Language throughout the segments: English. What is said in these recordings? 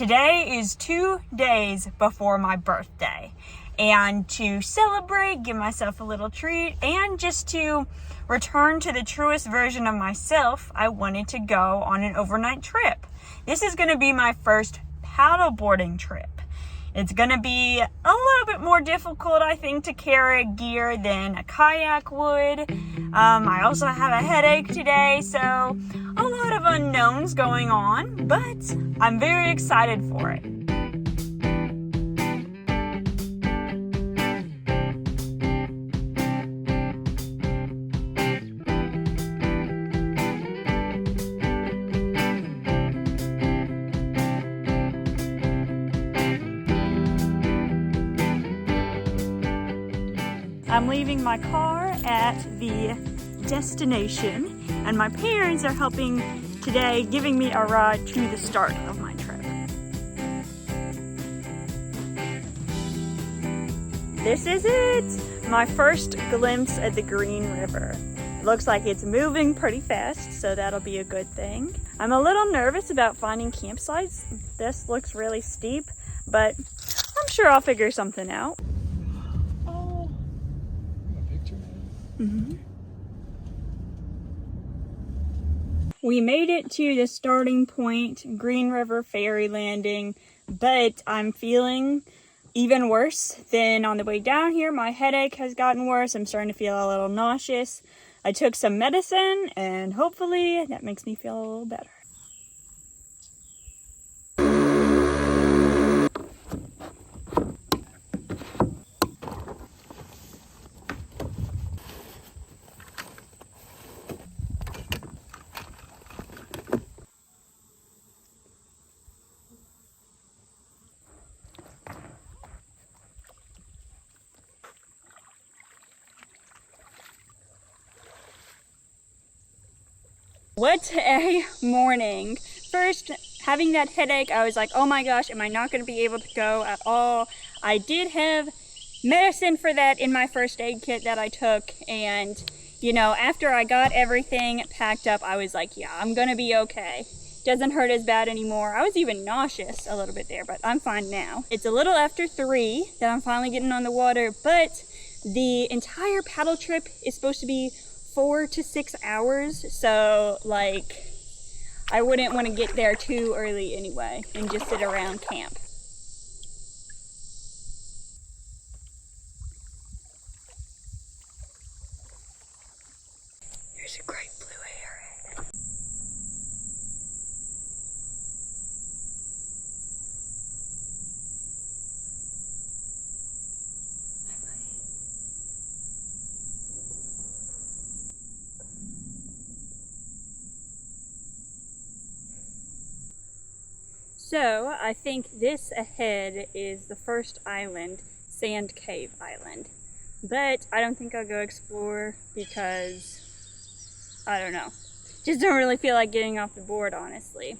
Today is 2 days before my birthday, and to celebrate, give myself a little treat, and just to return to the truest version of myself, I wanted to go on an overnight trip. This is going to be my first paddleboarding trip. It's going to be a little bit more difficult, I think, to carry gear than a kayak would. I also have a headache today, so a lot of unknowns going on, but I'm very excited for it. I'm leaving my car at the destination, and my parents are helping today, giving me a ride to the start of my trip. This is it! My first glimpse at the Green River. Looks like it's moving pretty fast, so that'll be a good thing. I'm a little nervous about finding campsites. This looks really steep, but I'm sure I'll figure something out. Mm-hmm. We made it to the starting point, Green River Ferry Landing, but I'm feeling even worse than on the way down here. My headache has gotten worse. I'm starting to feel a little nauseous. I took some medicine, and hopefully that makes me feel a little better. What a morning. First, having that headache, I was like, oh my gosh, am I not going to be able to go at all? I did have medicine for that in my first aid kit that I took, and you know, after I got everything packed up, I was like, yeah, I'm going to be okay. Doesn't hurt as bad anymore. I was even nauseous a little bit there, but I'm fine now. It's a little after 3 that I'm finally getting on the water, but the entire paddle trip is supposed to be 4 to 6 hours, so like I wouldn't want to get there too early anyway and just sit around camp. There's a great blue heron. Hi, buddy. So, I think this ahead is the first island, Sand Cave Island. But I don't think I'll go explore because, I don't know, just don't really feel like getting off the board, honestly.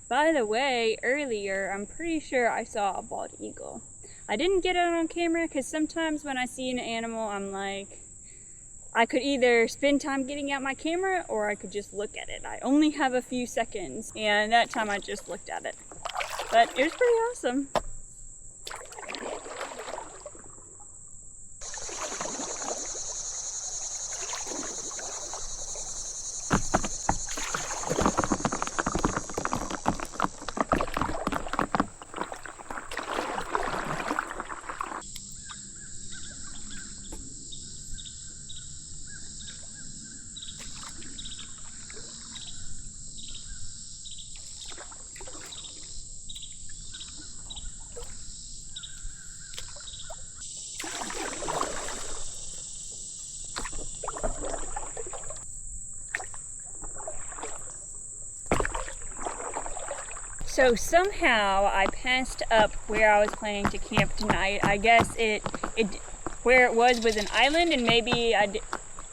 By the way, earlier, I'm pretty sure I saw a bald eagle. I didn't get it on camera because sometimes when I see an animal, I'm like, I could either spend time getting out my camera or I could just look at it. I only have a few seconds, and that time I just looked at it. But it was pretty awesome. So somehow I passed up where I was planning to camp tonight. I guess where it was an island, and maybe I did,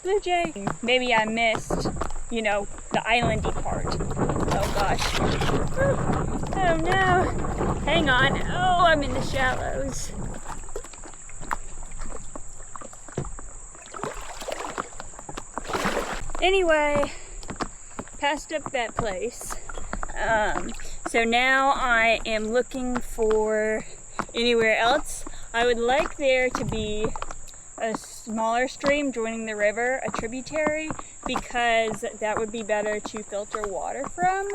blue jay, maybe I missed, you know, the islandy part. Oh gosh. Oh no. Hang on. Oh, I'm in the shallows. Anyway, passed up that place. So now I am looking for anywhere else. I would like there to be a smaller stream joining the river, a tributary, because that would be better to filter water from.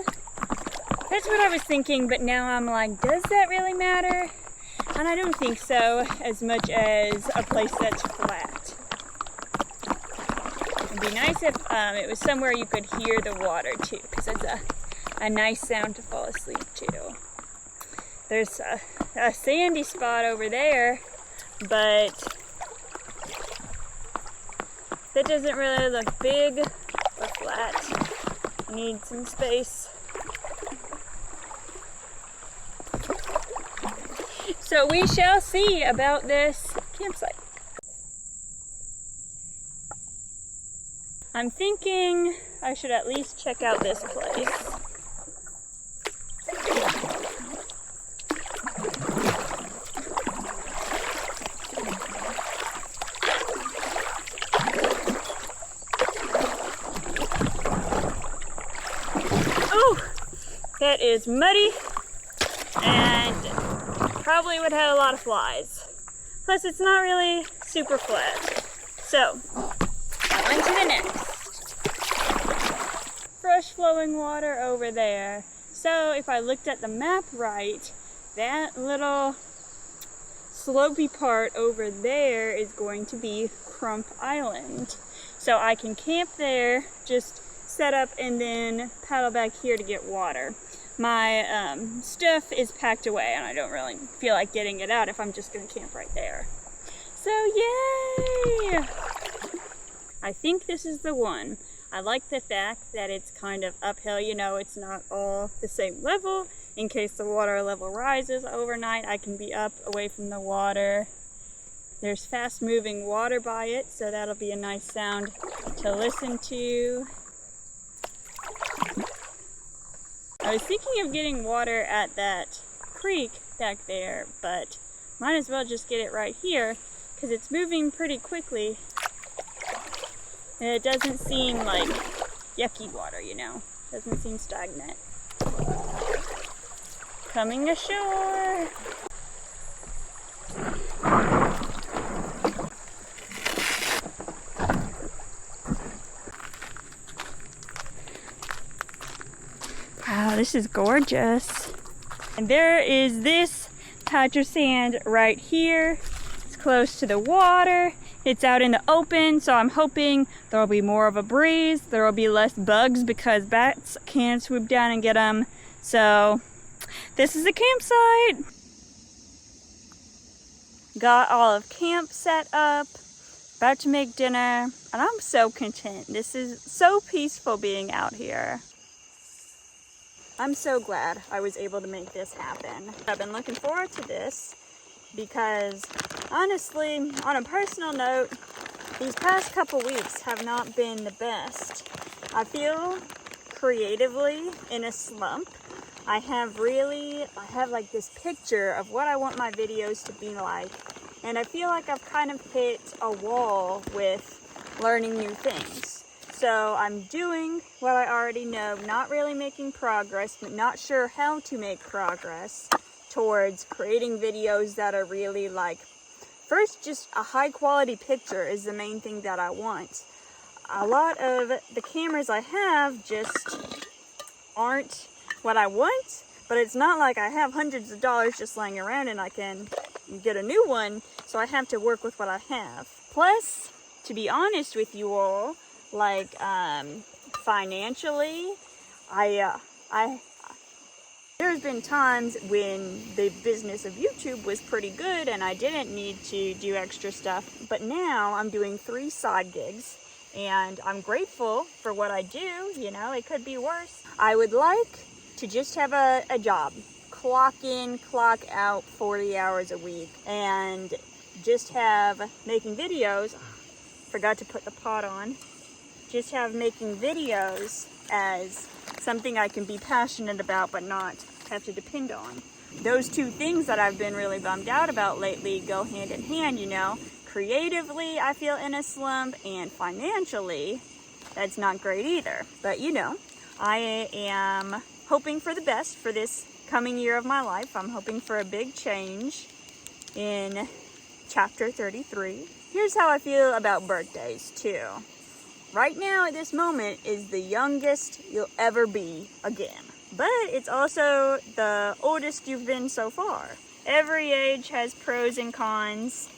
That's what I was thinking, but now I'm like, does that really matter? And I don't think so, as much as a place that's flat. It'd be nice if it was somewhere you could hear the water too, because it's a nice sound to fall asleep to. There's a sandy spot over there, but that doesn't really look big or flat. Need some space. So we shall see about this campsite. I'm thinking I should at least check out this place. That is muddy and probably would have a lot of flies. Plus it's not really super flat. So, on to the next. Fresh flowing water over there. So if I looked at the map right, that little slopey part over there is going to be Crump Island. So I can camp there, just set up and then paddle back here to get water. My stuff is packed away and I don't really feel like getting it out if I'm just gonna camp right there. So yay! I think this is the one. I like the fact that it's kind of uphill, you know, it's not all the same level. In case the water level rises overnight, I can be up away from the water. There's fast moving water by it, so that'll be a nice sound to listen to. I was thinking of getting water at that creek back there, but might as well just get it right here because it's moving pretty quickly. And it doesn't seem like yucky water, you know. Doesn't seem stagnant. Coming ashore. Wow, this is gorgeous. And there is this patch of sand right here. It's close to the water. It's out in the open, so I'm hoping there will be more of a breeze. There will be less bugs because bats can't swoop down and get them. So this is the campsite. Got all of camp set up. About to make dinner. And I'm so content. This is so peaceful being out here. I'm so glad I was able to make this happen. I've been looking forward to this because honestly, on a personal note, these past couple weeks have not been the best. I feel creatively in a slump. I have like this picture of what I want my videos to be like, and I feel like I've kind of hit a wall with learning new things. So I'm doing what I already know, not really making progress, but not sure how to make progress towards creating videos that are really like, first, just a high quality picture is the main thing that I want. A lot of the cameras I have just aren't what I want, but it's not like I have hundreds of dollars just laying around and I can get a new one, so I have to work with what I have. Plus, to be honest with you all, like financially, there's been times when the business of YouTube was pretty good and I didn't need to do extra stuff, but now I'm doing 3 side gigs and I'm grateful for what I do. You know, it could be worse. I would like to just have a job, clock in, clock out 40 hours a week, and just have making videos. Forgot to put the pot on. Just have making videos as something I can be passionate about but not have to depend on. Those two things that I've been really bummed out about lately go hand in hand, you know. Creatively, I feel in a slump, and financially, that's not great either. But you know, I am hoping for the best for this coming year of my life. I'm hoping for a big change in chapter 33. Here's how I feel about birthdays too. Right now at this moment is the youngest you'll ever be again. But it's also the oldest you've been so far. Every age has pros and cons.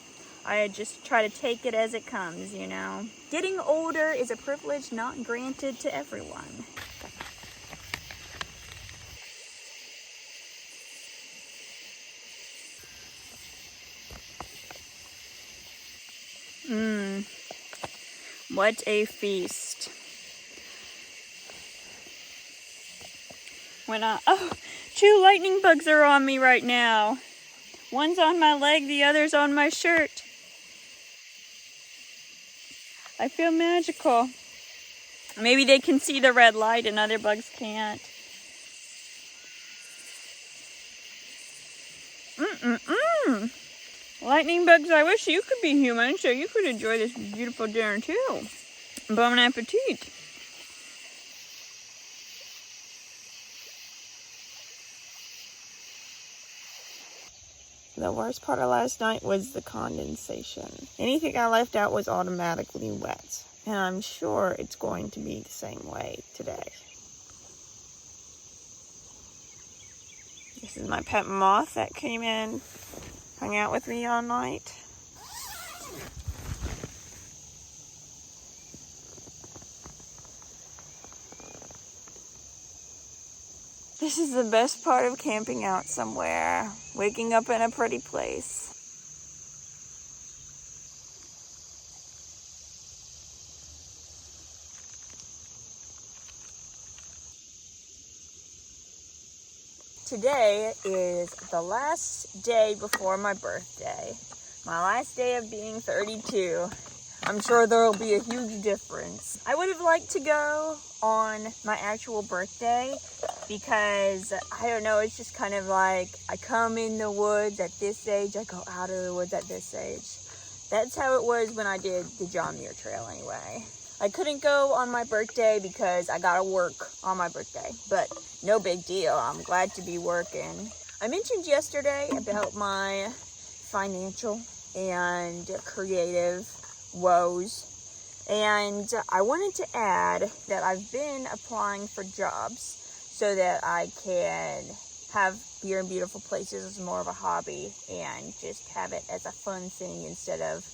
I just try to take it as it comes, you know. Getting older is a privilege not granted to everyone. What a feast. Two lightning bugs are on me right now. One's on my leg, the other's on my shirt. I feel magical. Maybe they can see the red light and other bugs can't. Lightning bugs, I wish you could be human so you could enjoy this beautiful dinner too. Bon appetit. The worst part of last night was the condensation. Anything I left out was automatically wet. And I'm sure it's going to be the same way today. This is my pet moth that came in, hung out with me all night. This is the best part of camping out somewhere, waking up in a pretty place. Today is the last day before my birthday. My last day of being 32. I'm sure there will be a huge difference. I would have liked to go on my actual birthday because, I don't know, it's just kind of like I come in the woods at this age, I go out of the woods at this age. That's how it was when I did the John Muir Trail anyway. I couldn't go on my birthday because I gotta work on my birthday, but no big deal. I'm glad to be working. I mentioned yesterday about my financial and creative woes, and I wanted to add that I've been applying for jobs so that I can have Beer and Beautiful Places as more of a hobby and just have it as a fun thing instead of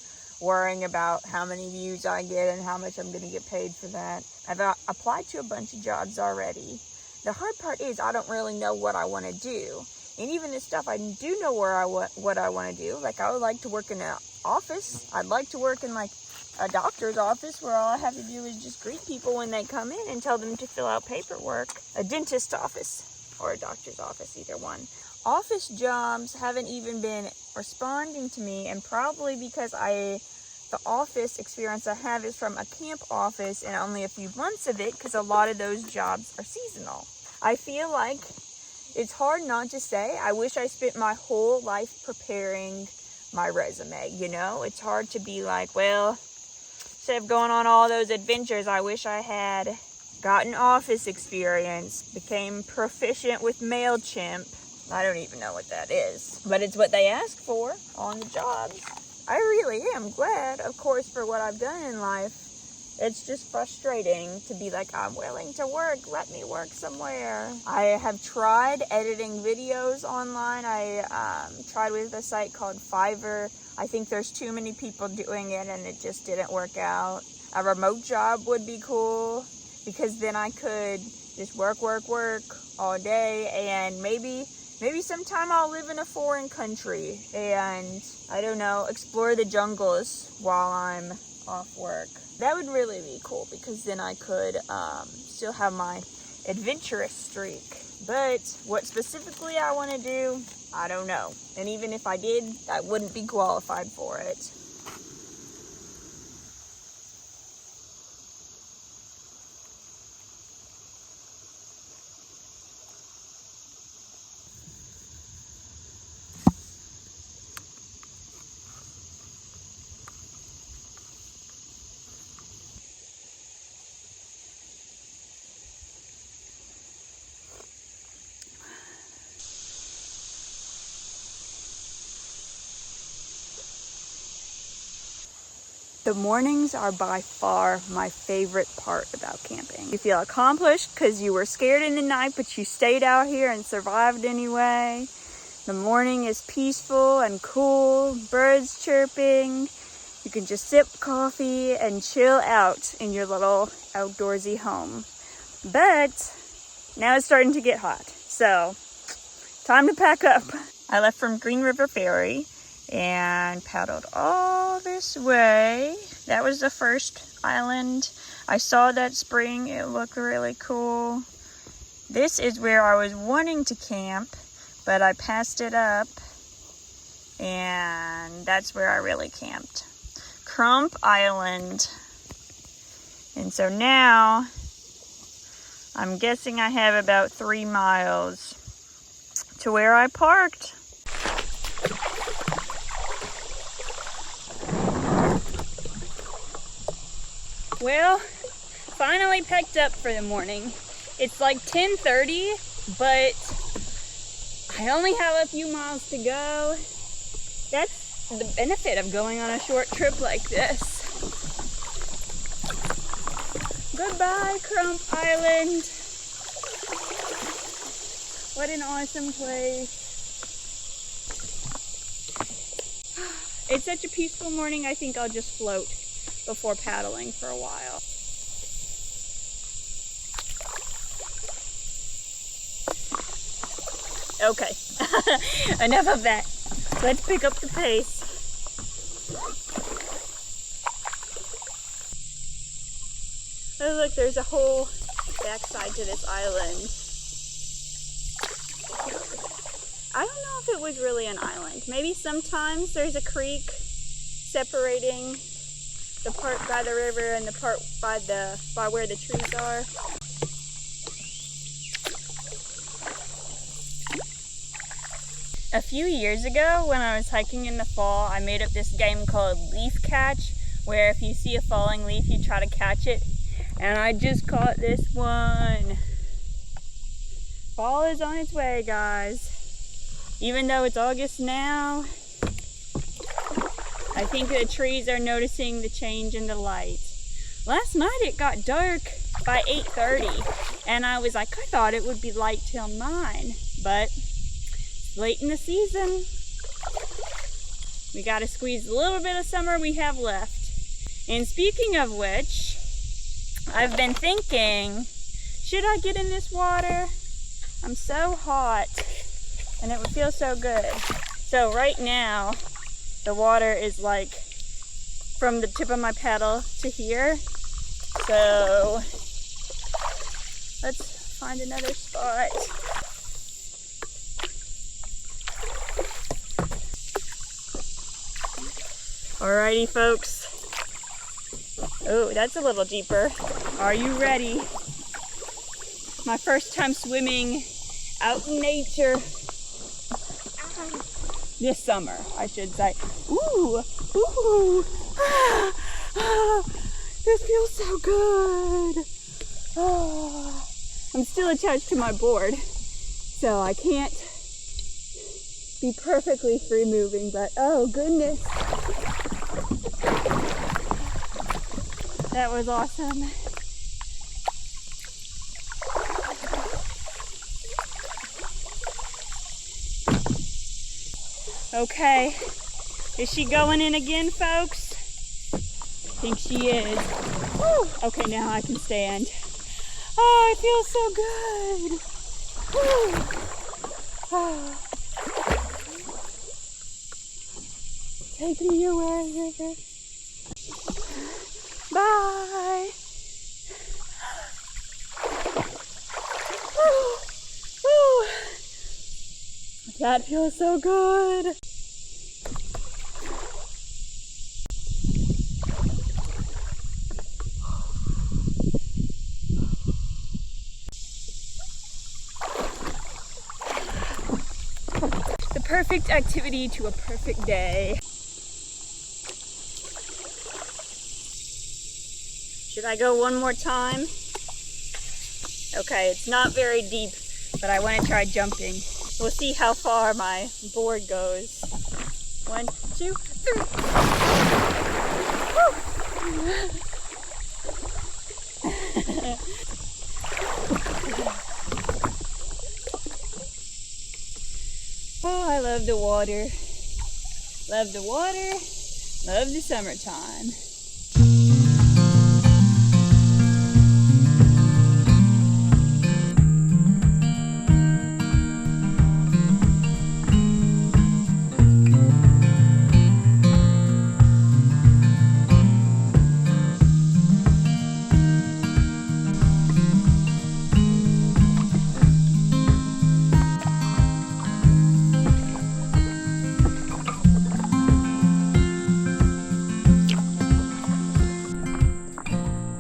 worrying about how many views I get and how much I'm going to get paid for that. I've applied to a bunch of jobs already. The hard part is I don't really know what I want to do. And even the stuff I do know what I want to do, like I would like to work in an office. I'd like to work in like a doctor's office where all I have to do is just greet people when they come in and tell them to fill out paperwork. A dentist's office or a doctor's office, either one. Office jobs haven't even been responding to me, and probably because the office experience I have is from a camp office and only a few months of it because a lot of those jobs are seasonal. I feel like it's hard not to say I wish I spent my whole life preparing my resume, you know? It's hard to be like, well, instead of going on all those adventures, I wish I had gotten office experience, became proficient with MailChimp. I don't even know what that is, but it's what they ask for on the jobs. I really am glad, of course, for what I've done in life. It's just frustrating to be like, I'm willing to work, let me work somewhere. I have tried editing videos online. I tried with a site called Fiverr. I think there's too many people doing it and it just didn't work out. A remote job would be cool because then I could just work all day, and maybe sometime I'll live in a foreign country and, I don't know, explore the jungles while I'm off work. That would really be cool because then I could still have my adventurous streak. But what specifically I want to do, I don't know. And even if I did, I wouldn't be qualified for it. The mornings are by far my favorite part about camping. You feel accomplished because you were scared in the night, but you stayed out here and survived anyway. The morning is peaceful and cool, birds chirping. You can just sip coffee and chill out in your little outdoorsy home. But now it's starting to get hot, so time to pack up. I left from Green River Ferry and paddled all this way. That was the first island. I saw that spring, it looked really cool. This is where I was wanting to camp, but I passed it up, and that's where I really camped. Crump Island. And so now, I'm guessing I have about 3 miles to where I parked. Well, finally packed up for the morning. It's like 10:30, but I only have a few miles to go. That's the benefit of going on a short trip like this. Goodbye, Crump Island. What an awesome place. It's such a peaceful morning, I think I'll just float before paddling for a while. Okay, enough of that. Let's pick up the pace. Oh look, there's a whole backside to this island. I don't know if it was really an island. Maybe sometimes there's a creek separating the part by the river and the part by where the trees are. A few years ago, when I was hiking in the fall, I made up this game called Leaf Catch, where if you see a falling leaf, you try to catch it. And I just caught this one. Fall is on its way, guys. Even though it's August now, I think the trees are noticing the change in the light. Last night it got dark by 8:30, and I was like, I thought it would be light till 9, but it's late in the season. We gotta squeeze a little bit of summer we have left. And speaking of which, I've been thinking, should I get in this water? I'm so hot, and it would feel so good. So right now, the water is like from the tip of my paddle to here. So let's find another spot. Alrighty, folks. Oh, that's a little deeper. Are you ready? My first time swimming out in nature. This summer, I should say. Ooh, ooh, this feels so good. Oh, I'm still attached to my board, so I can't be perfectly free moving, but oh goodness. That was awesome. Okay, is she going in again, folks? I think she is. Woo! Okay, now I can stand. Oh, it feels so good. Woo! Oh. Take me away, river. Bye. Woo! Woo! That feels so good. The perfect activity to a perfect day. Should I go one more time? Okay, it's not very deep, but I want to try jumping. We'll see how far my board goes. 1, 2, 3. Woo! Oh, I love the water. Love the water. Love the summertime.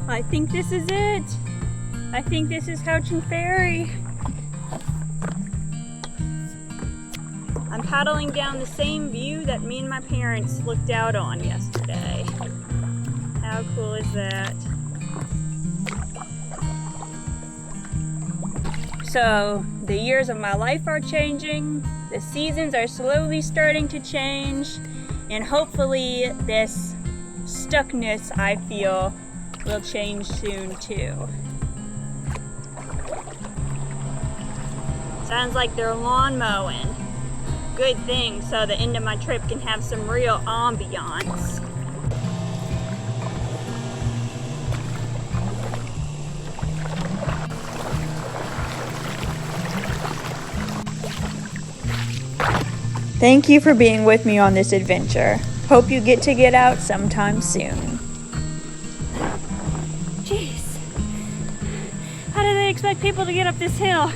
I think this is it. I think this is Houchin Ferry. I'm paddling down the same view that me and my parents looked out on yesterday. How cool is that? So, the years of my life are changing, the seasons are slowly starting to change, and hopefully this stuckness I feel will change soon too. Sounds like they're lawn mowing. Good thing, so the end of my trip can have some real ambiance. Thank you for being with me on this adventure. Hope you get out sometime soon. Jeez, how do they expect people to get up this hill?